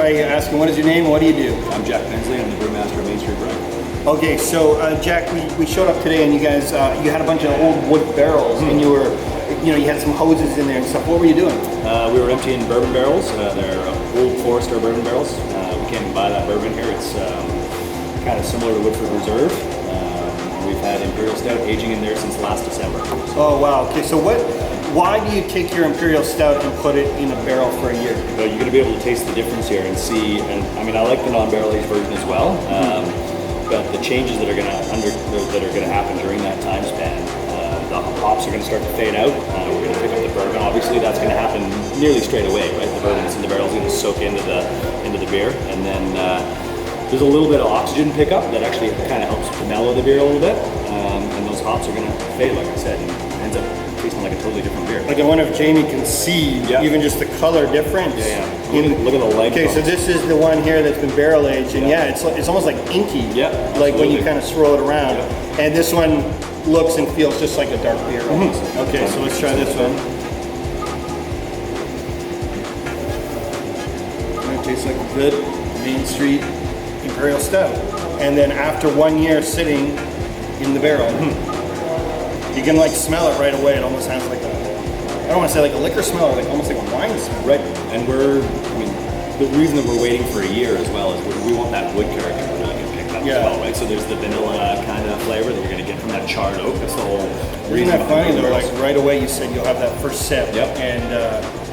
by asking, what is your name and what do you do? I'm Jack Bensley. I'm the brewmaster of Main Street Brewing. Okay, so Jack, we showed up today and you guys, you had a bunch of old wood barrels and you were, you had some hoses in there and stuff. What were you doing? We were emptying bourbon barrels. They're old Forester bourbon barrels. We came and buy that bourbon here. It's kind of similar to Woodford Reserve. We've had Imperial Stout aging in there since last December. Oh wow, okay, so why do you take your Imperial Stout and put it in a barrel for a year? Well, you're going to be able to taste the difference here and see, and I mean I like the non-barrel aged version as well, but the changes that are going to happen during that time span, the hops are going to start to fade out. We're going to pick up the bourbon. Obviously that's going to happen nearly straight away, right? The bourbon that's in the barrel is going to soak into the beer, and then there's a little bit of oxygen pickup that actually kind of helps mellow the beer a little bit, and those hops are going to fade, like I said, and it ends up tasting like a totally different beer. Like I wonder if Jamie can see even just the color difference. Yeah. Look at the leg. Okay, so this is the one here that's been barrel aged, and it's almost like inky. Yeah, like when you kind of swirl it around. Yeah. And this one looks and feels just like a dark beer almost. Okay, so let's try this one. It tastes like a good Main Street Imperial Stout. And then after 1 year sitting in the barrel, you can like smell it right away. It almost has like I don't want to say like a liquor smell, or like almost like a wine smell. Right, and the reason that we're waiting for a year as well is we want that wood character to really get picked up as well, right? So there's the vanilla kind of flavor that you're going to get from that charred oak. That's the whole reason. Isn't that funny though? Like right away you said you'll have that first sip. Yep. And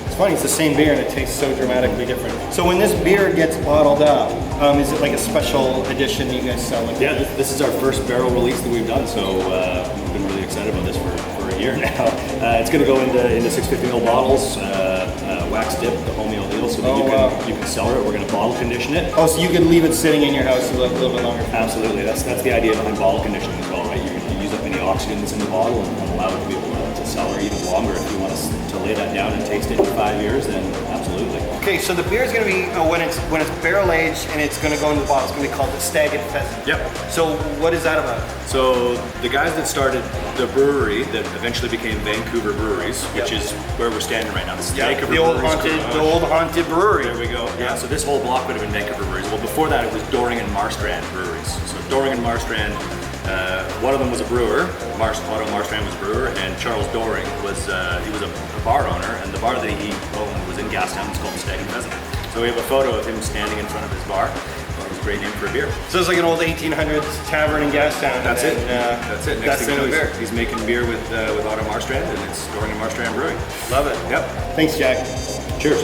it's funny, it's the same beer and it tastes so dramatically different. So when this beer gets bottled up, is it like a special edition that you guys sell? Like this is our first barrel release that we've done, so we've been really excited about this for a year now. It's going to go into 650 ml bottles, wax dip, the homeo deal, so that you can cellar it. We're going to bottle condition it. Oh, so you could leave it sitting in your house a little bit longer? Absolutely, that's the idea behind bottle conditioning as well, right? You can use up any oxygen that's in the bottle and allow it to be able to cellar even longer. If you want to lay that down and taste it in 5 years, then absolutely. Okay, so the beer is going to be, when it's barrel aged and it's going to go into the bottle, it's going to be called the Stag Pheasant. Yep. So what is that about? So the guys that started the brewery that eventually became Vancouver Breweries, which is where we're standing right now. The old haunted brewery. There we go. Yeah. So this whole block would have been Vancouver Breweries. Well, before that it was Doring and Marstrand Breweries. So Doring and Marstrand, one of them was a brewer. Otto Marstrand was a brewer, and Charles Doring was a bar owner, and the bar that he owned was in Gastown. It's called the Stag Pheasant. So we have a photo of him standing in front of his bar. It was a great name for a beer. So it's like an old 1800s tavern in Gastown. That's it. That's it. Next thing you know, he's making beer with Otto Marstrand, and it's Doring and Marstrand Brewing. Love it. Yep. Thanks, Jack. Cheers.